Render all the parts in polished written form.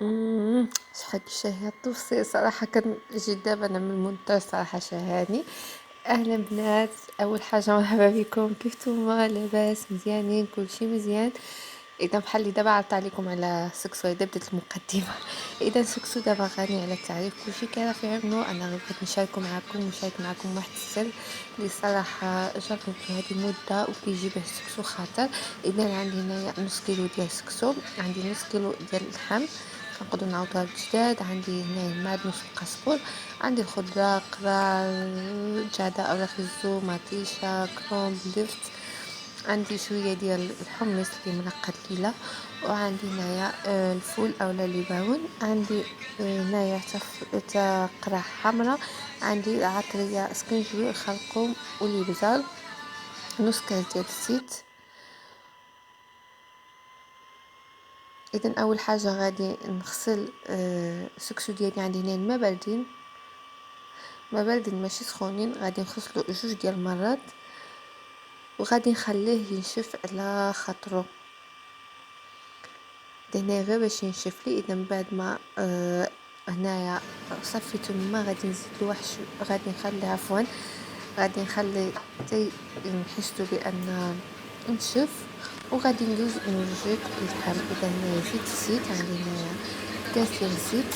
شحال شهية الطوسي صراحة كنجي دابا أنا من المونتاج صراحة شهاني. أهلا بنات، أول حاجة مرحبا بكم، كيف نتوما؟ لاباس مزيانين؟ كلشي مزيان؟ إذا بحال اللي دابا عرضت عليكم على سكسو، إذا بدات المقدمة. إذا سكسو دابا غني على التعريف، كلشي كيعرف يعملو. أنا غير بغيت نشارك معكم واحد السر اللي صراحة جربته هذه المدة وكيجي به السكسو. خاطر إذا عندي هنايا نص كيلو ديال السكسو، عندي نص كيلو ديال اللحم كنقدروا نعوضوها بجداد، عندي هنايا المعدنوس والقزبر، عندي الخضره قرع، جعده اوراق الزوم، مطيشه، كرومب، لفت، عندي شويه ديال الحمص اللي منقد ليله، وعندي هنايا الفول اولا الليباون، عندي هنايا حتى قرع حمراء، عندي عطريه سكنجبير خرقوم والابزار، نص كاس ديال الزيت. اذا اول حاجه غادي نغسل السكسو ديالي. عندي هنا الماء باردين، ما باردين ماشي سخونين، غادي نغسلو 2 ديال المرات وغادي نخليه ينشف على خاطرو. هنا غير باش ينشف لي. اذا من بعد ما هنايا صفيتو الماء غادي نزيد له غادي نخلي حتى نحسو بان نشف، وغادي ندوز نوجد اللحم. اذا هنايا زيت الزيت، عندي هنايا كاس ديال الزيت،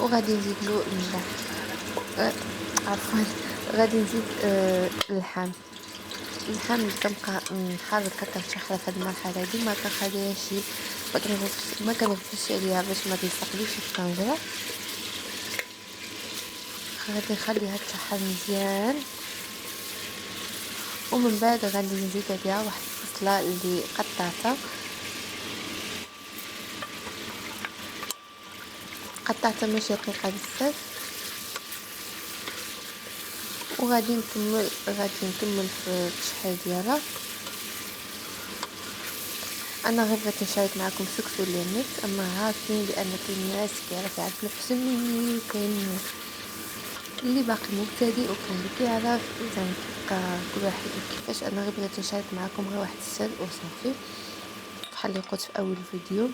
وغادي نزيد له الملح. عفوا، غادي نزيد اللحم كنبقى نحركها كنشحرها في هذه المرحله هذه، ما كنخليهاش ما كنغفلش عليها باش ما تيسقليش الطنجره. غادي نخليها تشحر مزيان، ومن بعد غادي نزيد عليها واحد البصله اللي قطعتها ماشي رقيقه بزاف، وغادي نكمل في التشحير ديالها. انا غير بغيت نشارك معكم سكسو اللي نت، اما عارفين بان كاين ناس كيعرف يعرف احسن مني، وكاين اللي باقي مبتدئ، وكاين اللي كيعرف. اذا كيبقى كل واحد كيفاش. انا غير بغيت نشارك معكم غير واحد السر وصافي، بحال اللي قلت في اول الفيديو.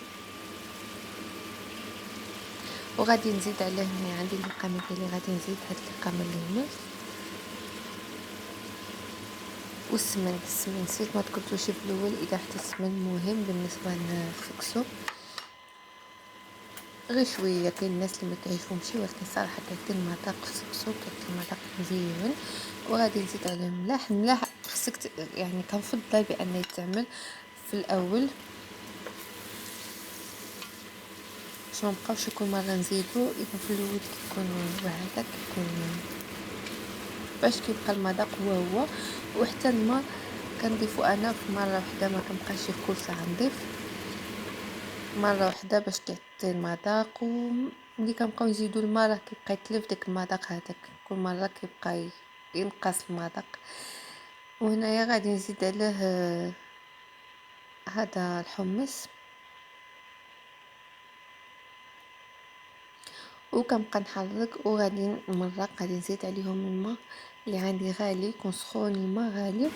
وغادي نزيد على هنا عندي المقامه ديالي، غادي نزيد هاد المقامه اللي هنا، والسمن. نسيت ما تقولتوش في الاول، اذا حتى السمن مهم بالنسبه للسكسو. غير شويه، كاين الناس اللي ما كيعجبهمش، ولكن صراحه كيعطي المذاق في السكسو، كيعطي المذاق مزيان. وغادي نزيد عليه الملح خصك يعني كنفضل بان يتعمل في الاول باش ما نبقاوش كل مره نزيدو. اذا في الاول كيكون هذا كيكون باش كيبقى المذاق هو وحتى الماء كنضيفو. انا في مره واحده ما كنبقاش في كل ساعه نضيف مره واحده باش تعطي المذاق، وملي كنبقاو نزيدو الماء راه كيبقى يتلف داك المذاق هذاك، كل مره كيبقى ينقص المذاق. وهنايا غادي نزيد عليه هذا الحمص، وكنبقى نحرك وغادي نمرق. غادي نزيد عليهم الماء اللي عندي غالي، يكون سخون الماء غالي.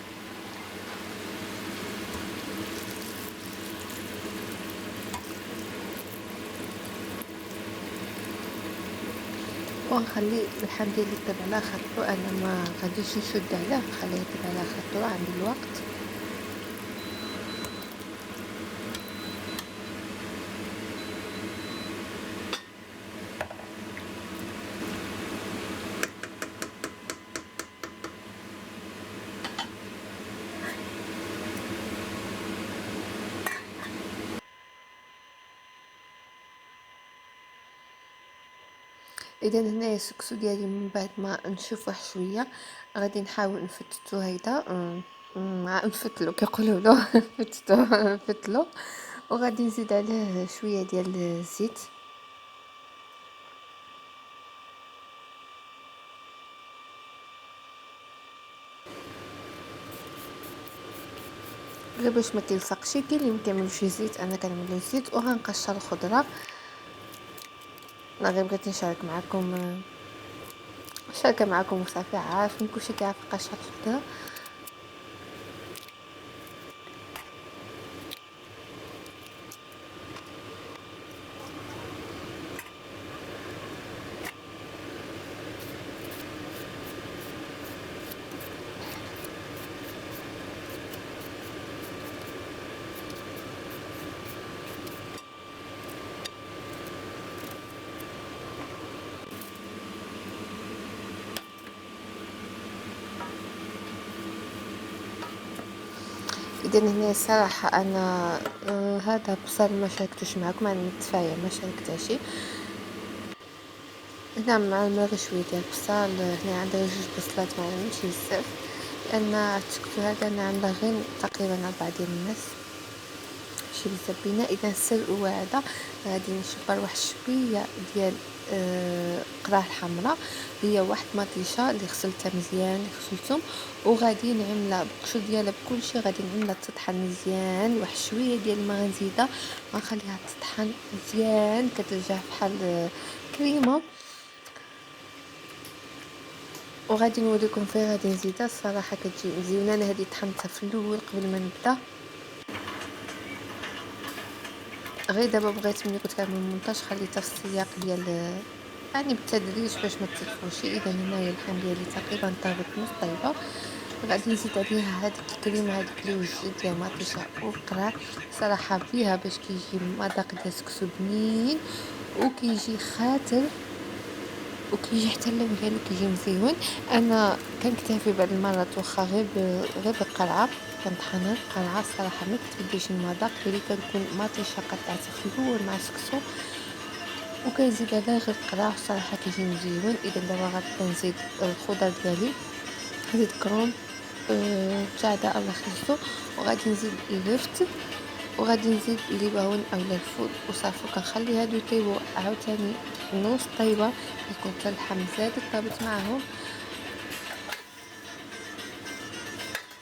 ونخلي اللحم ديالي يطيب على خاطرو، انا ما غاديش نشد عليه، نخليه يطيب على خاطرو عندي الوقت. اذا هنا السكسو ديالي من بعد ما نشوف واحد شويه غادي نحاول نفتتو هيدا نفتلو كيقولوا له نفتلو. وغادي نزيد عليه شويه ديال الزيت، غير باش ما تلصقش. كاين اللي مكيعملوش زيت، انا كنعملو زيت. وغنقشر الخضره. انا غير بغيت نشارك معكم وصافي، عارفين كلشي كيعرف يقشر الخضره. اذا هنا الصراحه انا هذا بصل ما شاركتوش معكم، عن التفايه ما شاركتهاش. هنا مع المغشوي ديال البصل، هنا عندي غير جوج بصلات ماشي بزاف، لان التكتو هذا انا عندها غير تقريبا 4 ديال الناس، ماشي بزاف بينا. اذا السر واعده غادي نشبر واحد شويه ديال قراه الحمراء، هي واحد مطيشه اللي غسلتها مزيان، اللي غسلتهم، وغادي نعملها بالقشور ديالها بكلشي، غادي نعملها تطحن مزيان. واحد شويه ديال الماء غنزيدها، غنخليها تطحن مزيان كترجع بحال كريمه، وغادي نوريكم فين غادي نزيدها. الصراحه كتجي مزيونه. انا هذه طحنتها في الاول قبل ما نبدا، غير دابا بغيت ملي كنت كنعمل المونتاج خليتها في السياق ديال يعني بالتدريج باش ما تطفوش. اذا هنايا اللحم ديالي تقريبا طابت نص طيبه، غادي نزيد عليها هذيك الكريمه هذيك اللي وجدت ديال مطيشه والقرع. صراحه فيها باش كيجي مذاق ديال سكسو بنين وكيجي خاطر وكيجي حتى اللون ديالو كيجي مزيون. انا كنكتفي بعض المرات واخا غير بالقرعه، كنطحنها القرعه الصراحه ما كتبدلش المذاق ديالي، كنكون مطيشه قطعتها في الاول مع السكسو وكنزيد عليها غير القرع، الصراحه كيجي مزيون. اذا دابا غنبدا نزيد الخضر ديالي، نزيد كروم تاع دا الله يخلصو، وغادي نزيد اللفت، وغادي نزيد الليبون اولا الفول وصافي. كنخلي هادو يطيبوا عاوتاني نص طيبه، كيكون حتى اللحم زادت طابت معاهم،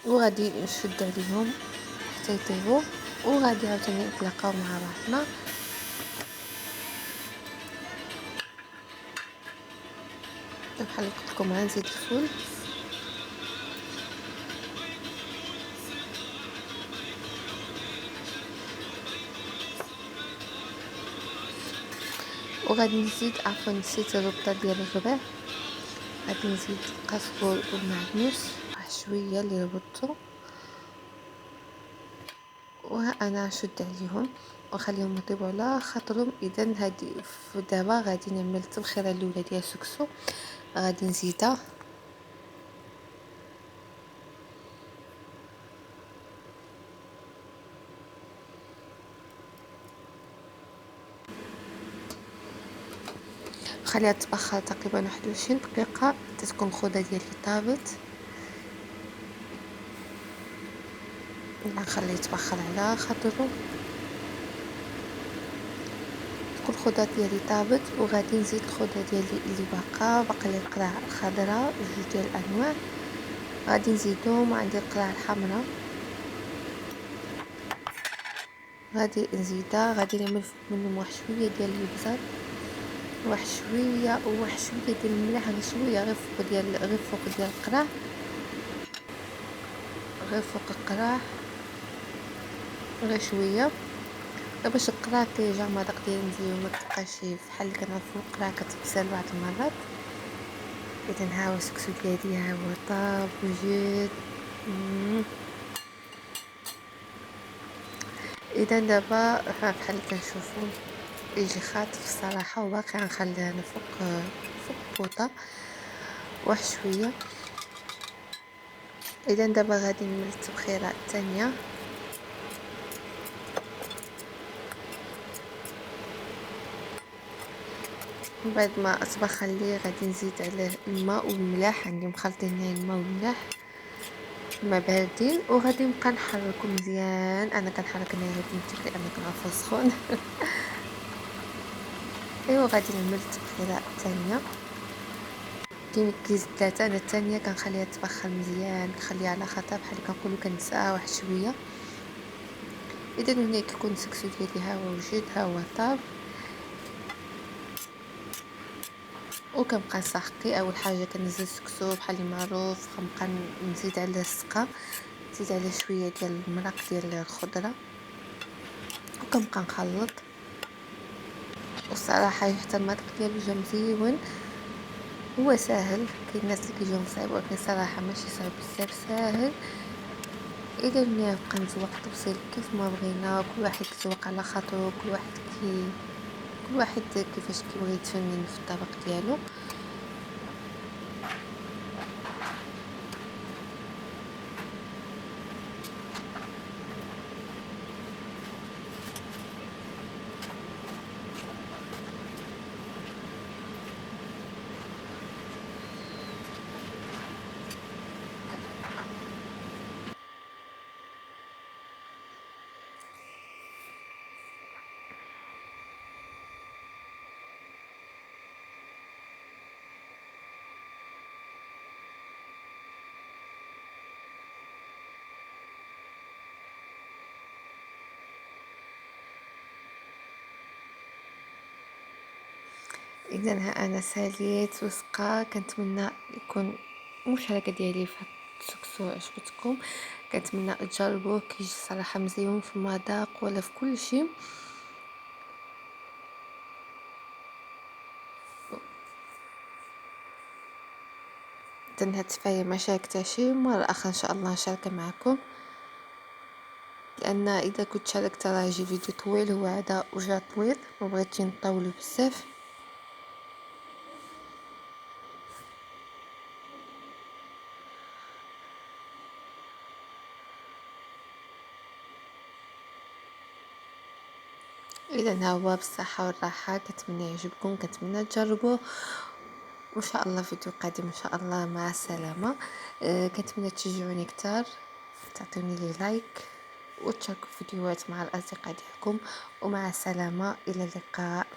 وغادي نشد عليهم حتى يطيبوا، وغادي عاوتاني نتلاقاو مع بعضنا. بحال قلت لكم غنزيد الفول، وغادي نزيد عفوا نسيت الربطه ديال الربيع، غادي نزيد القزبر والمعدنوس واحد شويه اللي ربطته، وانا نشد عليهم ونخليهم يطيبوا على خاطرهم. اذا هادي دابا غادي نعمل التبخيره الاولى ديال السكسو، غادي نزيدها خليها تبخر تقريبا 21 دقيقه حتى تكون الخضره ديالي طابت. نخليه يتبخر على خاطرو تكون الخضره ديالي طابت، وغادي نزيد الخضره ديالي اللي باقي لي القرع الخضراء جوج ديال الانواع، غادي نزيدهم. عندي القرع الحمراء غادي نزيدها، غادي نعمل منهم واحد شويه ديال الابزار، واحد شويه ديال الملح، غير شويه غير فوق ديال القرع، غير فوق القرع غير شويه باش القرع كيرجع المذاق ديالو مزيان، ما تبقاش بحال اللي كنعرفوا القرع كتبسل بعض المرات. اذا ها هو السكسو ديالي، ها هو طاب وجد. اذا دابا بحال اللي كنشوفوا يجي خاطف الصراحه، وباقي غنخليها انا فوق البوطه واحد شويه. اذا دابا غادي نعمل التبخيره الثانيه، من بعد ما اطبخ لي غادي نزيد عليه الماء والملح، عندي مخلطين هنا الماء والملح مع باردين، وغادي نبقى نحركو مزيان. انا كنحرك هنا غير بنتي لان كنعرفو سخون ايوا غادي نعمل التبخيره الثانيه، كاين كيس 3. انا الثانيه كنخليها تبخر مزيان، كنخليها على خطر بحال اللي كنقولوا كنساها واحد شويه. اذا هنا كيكون السكسو ديالي ها هو وجد، ها هو طاب، وكنبقى نسحقي. اول حاجه كنزيد السكسو بحال اللي معروف، كنبقى نزيد عليه السقه، نزيد عليه شويه ديال المرق ديال الخضره، وكنبقى نخلط. والصراحه حتى المذاق ديالو جا مزيون، هو ساهل. كاين الناس اللي كيجيهم صعيب، ولكن صراحه ماشي صعيب بزاف، ساهل. اذا نبقى نزوق التفصيل كيف ما بغينا، كل واحد يزوق على خاطرو، كل واحد كيفاش كيبغي يتفنن في الطبق ديالو. اذا ها انا ساليت وثقه، كنتمنى يكون المشاركه ديالي في هاد السكسو عجبتكم. كنتمنى تجربوه، كيجي صراحه مزيون في المذاق ولا في كل شيء. اذا هاد التفايه ما شاركتهاش مره اخرى ان شاء الله نشاركها معكم، لان اذا كنت شاركت راه يجي فيديو طويل، هو هذا وجا طويل ما بغيتش نطولو بزاف. اذا هو بالصحه والراحه، كنتمنى يعجبكم، كنتمنى تجربوه، وان شاء الله فيديو قادم ان شاء الله. مع السلامه. كنتمنى تشجعوني كتار، تعطوني لي لايك وتشاركوا فيديوهات مع الاصدقاء ديالكم. ومع السلامه، الى اللقاء.